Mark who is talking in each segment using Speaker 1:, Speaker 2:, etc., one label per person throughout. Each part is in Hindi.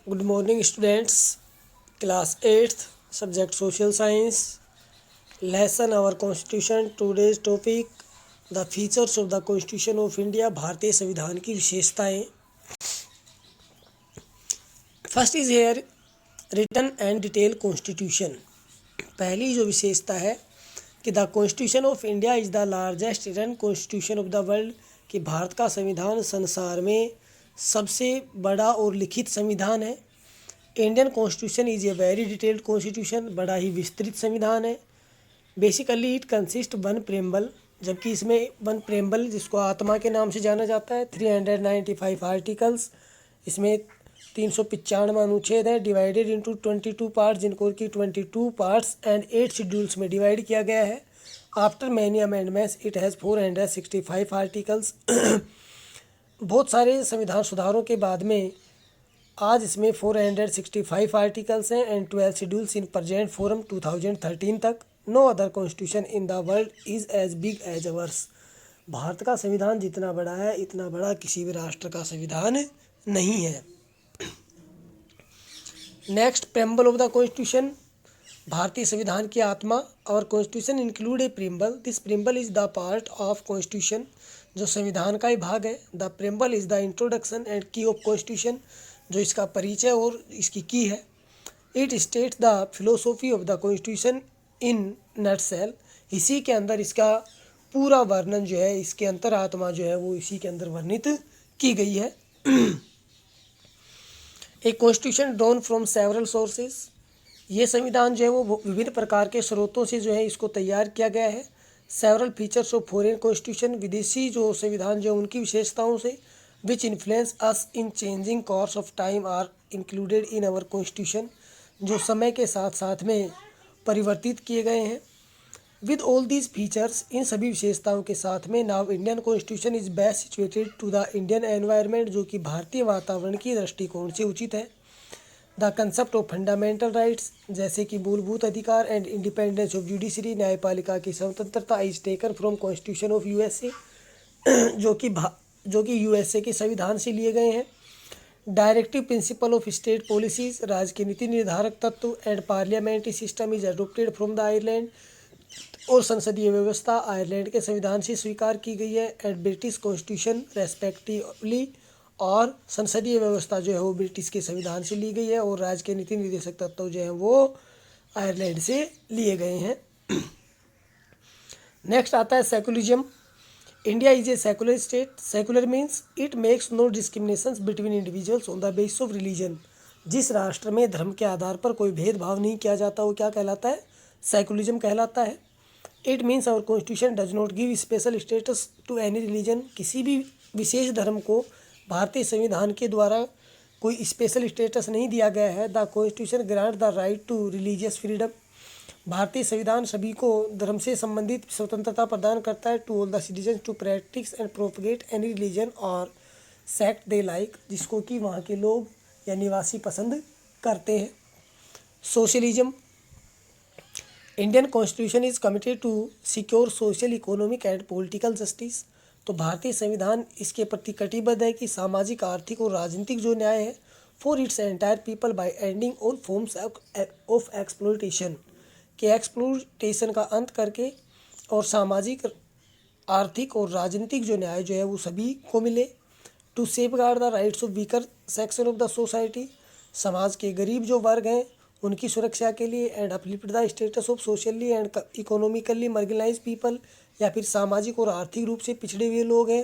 Speaker 1: Good morning, students. Class 8th, subject Social Science. Lesson our Constitution. Today's topic the features of the Constitution of India. भारतीय संविधान की विशेषताएं. First is here written and detailed Constitution. पहली जो विशेषता है कि the constitution of India is the largest written constitution of the world, कि भारत का संविधान संसार में सबसे बड़ा और लिखित संविधान है. Indian constitution is a very detailed constitution, बड़ा ही विस्तृत संविधान है. Basically it consist one preamble, जबकि इसमें वन प्रेम्बल जिसको आत्मा के नाम से जाना जाता है, 395 आर्टिकल्स, इसमें 395 अनुच्छेद हैं, डिवाइडेड इनटू 22 पार्ट्स, जिनको कि 22 पार्ट्स एंड 8 शेड्यूल्स में डिवाइड किया गया है. After many amendments it has 465 articles. बहुत सारे संविधान सुधारों के बाद में आज इसमें 465 आर्टिकल्स हैं and 12 schedules in present form 2013 तक. No other constitution in the world is as big as ours. Bharat का संविधान जितना बड़ा है, इतना बड़ा किसी भी राष्ट्र का संविधान नहीं है. Next, preamble of the constitution. भारतीय संविधान की आत्मा. और constitution include A preamble. This preamble is the part of constitution, जो संविधान का ही भाग है. The preamble is the introduction and की ऑफ कॉन्स्टिट्यूशन, जो इसका परिचय और इसकी की है. It states the philosophy of the constitution in nutshell. इसी के अंदर इसका पूरा वर्णन जो है, इसके अंतरात्मा जो है वो इसी के अंदर वर्णित की गई है. A constitution drawn from several sources. ये संविधान जो है वो विभिन्न प्रकार के स्रोतों से जो है इसको तैयार किया गया है. Several features of foreign constitution. विदेशी जो संविधान जो है उनकी विशेषताओं से. Which influence us in changing course of time are included in our constitution. जो समय के साथ साथ में परिवर्तित किए गए हैं. विद ऑल दीज फीचर्स, इन सभी विशेषताओं के साथ में, now Indian constitution is best situated to the Indian environment, जो कि भारतीय वातावरण की दृष्टिकोण से उचित है. The concept of fundamental rights, जैसे कि मूलभूत अधिकार एंड इंडिपेंडेंस ऑफ जुडिशरी, न्यायपालिका की स्वतंत्रता, is taken from constitution of USA, जो कि यूएसए के संविधान से लिए गए हैं. Directive principle of state policies, राज्य के नीति निर्धारक तत्व and parliamentary system is adopted from the Ireland. और संसदीय व्यवस्था आयरलैंड के संविधान से स्वीकार की गई है. एंड ब्रिटिश कॉन्स्टिट्यूशन रेस्पेक्टिवली, और संसदीय व्यवस्था जो है वो ब्रिटिश के संविधान से ली गई है, और राज्य के नीति निर्देशक तत्व जो हैं वो आयरलैंड से लिए गए हैं. नेक्स्ट आता है secularism. India is a secular state. Secular means it makes no discriminations between individuals on the basis of religion. जिस राष्ट्र में धर्म के आधार पर कोई भेदभाव नहीं किया जाता वो क्या कहलाता है? सेकुलरिज्म कहलाता है. It means our constitution does not give special status to any religion. किसी भी विशेष धर्म को भारतीय संविधान के द्वारा कोई स्पेशल स्टेटस नहीं दिया गया है. The constitution grant the right to religious freedom. भारतीय संविधान सभी को धर्म से संबंधित स्वतंत्रता प्रदान करता है. To all the citizen to practise and propagate any religion or sect they like, जिसको कि वहाँ के लोग या निवासी पसंद करते हैं. Socialism. Indian constitution is committed to secure social, economic and political justice. तो भारतीय संविधान इसके प्रति कटिबद्ध है कि सामाजिक, आर्थिक और राजनीतिक जो न्याय है for its entire people bye ending all forms of exploitation, के एक्सप्लोइटेशन का अंत करके, और सामाजिक, आर्थिक और राजनीतिक जो न्याय जो है वो सभी को मिले. To safeguard the rights of weaker section of the society. समाज के गरीब जो वर्ग हैं उनकी सुरक्षा के लिए. And uplift the status of socially and economically marginalised people, या फिर सामाजिक और आर्थिक रूप से पिछड़े हुए लोग हैं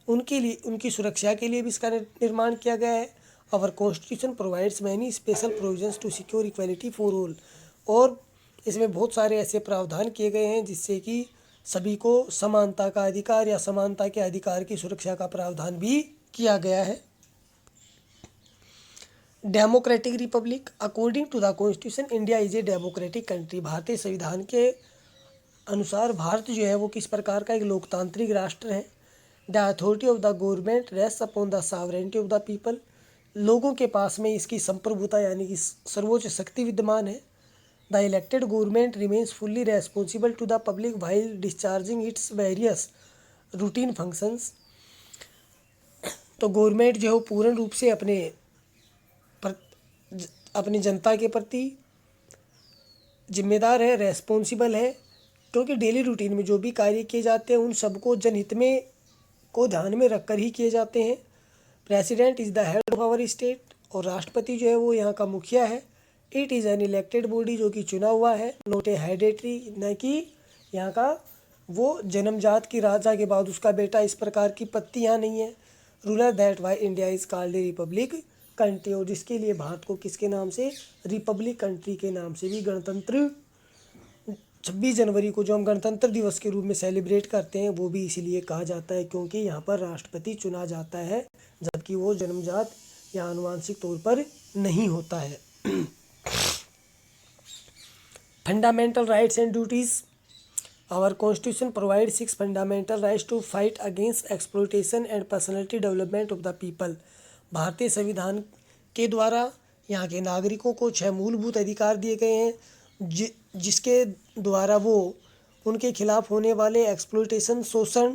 Speaker 1: उनके लिए, उनकी सुरक्षा के लिए भी इसका निर्माण किया गया है. Our constitution provides many special provisions to secure equality for all. और इसमें बहुत सारे ऐसे प्रावधान किए गए हैं जिससे कि सभी को समानता का अधिकार या समानता के अधिकार की सुरक्षा का प्रावधान भी किया गया है. Democratic republic. According to the constitution India is a democratic country. भारतीय संविधान के अनुसार भारत जो है वो किस प्रकार का एक लोकतांत्रिक राष्ट्र है. The authority of the government rest upon the sovereignty of the people. लोगों के पास में इसकी संप्रभुता यानी कि सर्वोच्च शक्ति विद्यमान है. The elected government remains fully responsible to the public while discharging its various routine functions. तो गवर्नमेंट जो है वो पूर्ण रूप से अपने अपनी जनता के प्रति जिम्मेदार है, रेस्पॉन्सिबल है, क्योंकि डेली रूटीन में जो भी कार्य किए जाते हैं उन सबको जनहित में को ध्यान में रखकर ही किए जाते हैं। President is the head of our state, और राष्ट्रपति जो है वो यहाँ का मुखिया है। It is an elected body, जो कि चुना हुआ है, नॉट ए हेरेडिटरी, न कि यहाँ का वो जन्मजात की राजा के बाद उसका बेटा, इस प्रकार की पत्ती यहाँ नहीं है। Ruler that why India is called a Republic country, और जिसके लिए भारत को किसके नाम से, रिपब्लिक कंट्री के नाम से भी, गणतंत्र 26 जनवरी को जो हम गणतंत्र दिवस के रूप में सेलिब्रेट करते हैं वो भी इसीलिए कहा जाता है क्योंकि यहाँ पर राष्ट्रपति चुना जाता है, जबकि वो जन्मजात या आनुवांशिक तौर पर नहीं होता है। Fundamental rights and duties. Our constitution provide 6 fundamental rights to fight against exploitation and personality development of the people. भारतीय संविधान के द्वारा यहाँ के नागरिकों को 6 मूलभूत अधिकार दिए गए हैं, जिसके द्वारा वो उनके खिलाफ होने वाले एक्सप्लॉयटेशन, शोषण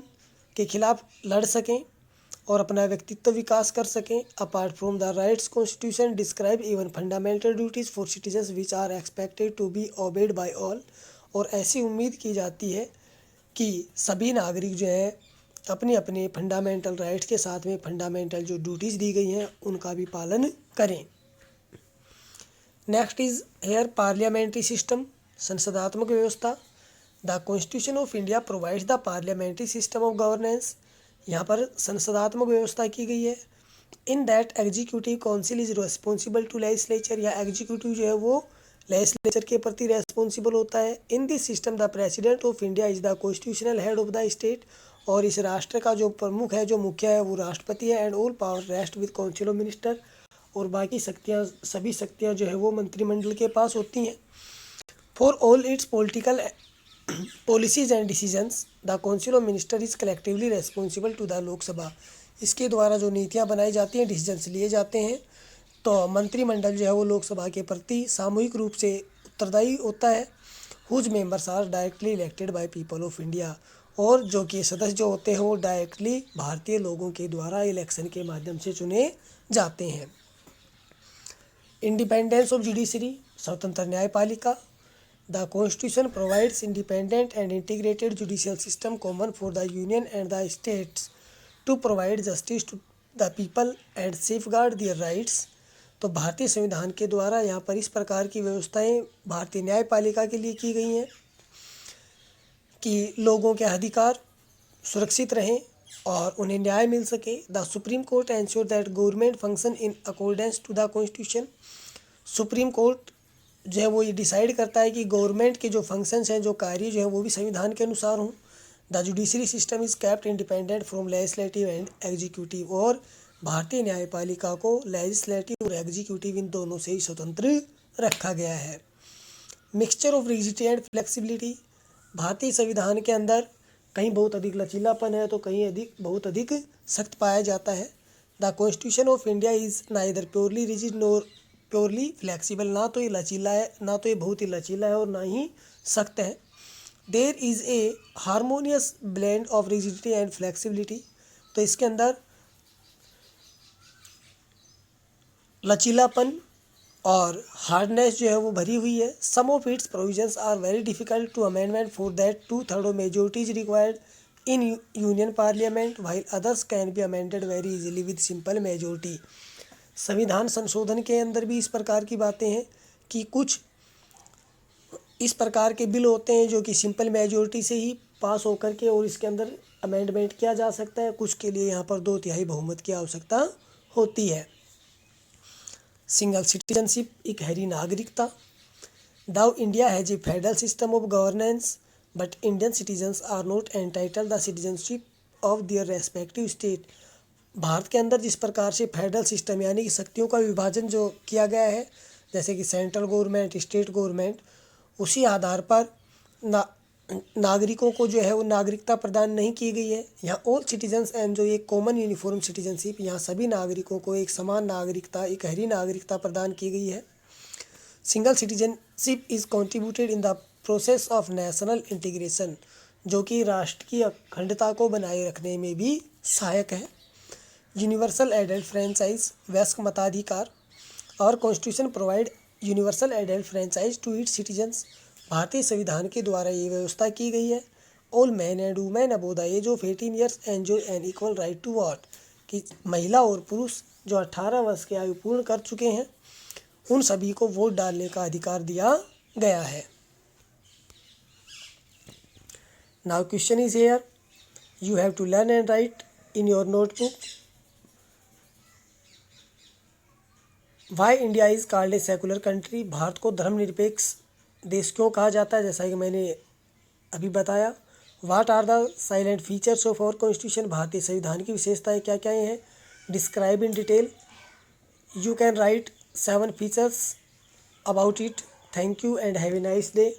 Speaker 1: के खिलाफ लड़ सकें और अपना व्यक्तित्व विकास कर सकें। Apart from the rights, constitution describe even fundamental duties for citizens which are expected to be obeyed by all. और ऐसी उम्मीद की जाती है कि सभी नागरिक जो है अपने अपने फंडामेंटल राइट्स के साथ में फंडामेंटल जो ड्यूटीज़ दी गई हैं उनका भी पालन करें। Next is here parliamentary system, संसदात्मक व्यवस्था। The constitution of India provides the parliamentary system of governance. यहाँ पर संसदात्मक व्यवस्था की गई है। In that executive council is responsible to legislature, या एग्जीक्यूटिव जो है वो लेजिस्लेचर के प्रति रेस्पॉन्सिबल होता है। In this system the president of India is the constitutional head of the state, और इस राष्ट्र का जो प्रमुख है, जो मुखिया है, वो राष्ट्रपति है। And all power rest with council of minister, और बाकी शक्तियाँ, सभी शक्तियाँ जो है वो मंत्रिमंडल के पास होती हैं। For all its political policies and decisions the council of minister is collectively responsible to the Lok Sabha. इसके द्वारा जो नीतियाँ बनाई जाती हैं, डिसीजंस लिए जाते हैं, तो मंत्रिमंडल जो है वो लोकसभा के प्रति सामूहिक रूप से उत्तरदायी होता है। Whose members are directly elected by people of India, और जो कि सदस्य जो होते हैं वो डायरेक्टली भारतीय लोगों के द्वारा इलेक्शन के माध्यम से चुने जाते हैं। इंडिपेंडेंस ऑफ जुडिशरी, स्वतंत्र न्यायपालिका। The constitution provides independent and integrated judicial system common for the union and the states to provide justice to the people and safeguard their rights. तो भारतीय संविधान के द्वारा यहाँ पर इस प्रकार की व्यवस्थाएं भारतीय न्यायपालिका के लिए की गई हैं कि लोगों के अधिकार सुरक्षित रहें और उन्हें न्याय मिल सके। The supreme court ensure that government function in accordance to the constitution. Supreme court जो है वो ये डिसाइड करता है कि गवर्नमेंट के जो फंक्शंस हैं, जो कार्य जो है वो भी संविधान के अनुसार हों। The judiciary system is kept independent from legislative and executive, और भारतीय न्यायपालिका को लेजिस्लेटिव और एग्जीक्यूटिव इन दोनों से ही स्वतंत्र रखा गया है। Mixture of rigidity and flexibility. भारतीय संविधान के अंदर कहीं बहुत अधिक लचीलापन है तो कहीं बहुत अधिक सख्त पाया जाता है। The constitution of India is neither purely rigid nor purely flexible, ना तो ये लचीला है, ना तो ये बहुत ही लचीला है और ना ही सख्त है। There is a harmonious blend of rigidity and flexibility. तो इसके अंदर लचीलापन और हार्डनेस जो है वो भरी हुई है। Some of its provisions are very difficult to amendment for that 2/3 majority is required in union parliament, while others can be amended very easily with simple majority. संविधान संशोधन के अंदर भी इस प्रकार की बातें हैं कि कुछ इस प्रकार के बिल होते हैं जो कि सिंपल मेजोरिटी से ही पास होकर के और इसके अंदर अमेंडमेंट किया जा सकता है। कुछ के लिए यहाँ पर 2/3 बहुमत की आवश्यकता होती है। सिंगल सिटीजनशिप, इकहरी नागरिकता। Though India has a federal system of governance but Indian citizens are not entitled the citizenship of their respective state. भारत के अंदर जिस प्रकार से फेडरल सिस्टम यानी कि शक्तियों का विभाजन जो किया गया है, जैसे कि सेंट्रल गवर्नमेंट, स्टेट गवर्नमेंट, उसी आधार पर नागरिकों को जो है वो नागरिकता प्रदान नहीं की गई है। यहाँ ऑल सिटीजन्स एंड जो एक कॉमन यूनिफॉर्म सिटीजनशिप, यहाँ सभी नागरिकों को एक समान नागरिकता, इकहरी नागरिकता प्रदान की गई है। Single citizenship is contributed in the process of national integration, जो कि राष्ट्र की अखंडता को बनाए रखने में भी सहायक है। यूनिवर्सल एडल्ट फ्रेंचाइज, वयस्क मताधिकार। और constitution provide universal adult franchise to its citizens. भारतीय संविधान के द्वारा ये व्यवस्था की गई है। All man and women above the age of 18 years enjoy an equal right to vote, कि महिला और पुरुष जो 18 वर्ष की आयु पूर्ण कर चुके हैं उन सभी को वोट डालने का अधिकार दिया गया है। Now question is here, you have to learn and write in your notebook, why India is called a secular country. Bharat को धर्मनिरपेक्ष देश क्यों कहा जाता है, जैसा कि मैंने अभी बताया। What are the silent features of our constitution, भारतीय संविधान की विशेषताएं क्या क्या हैं। Describe in detail, you can write 7 features about it. Thank you and have a nice day.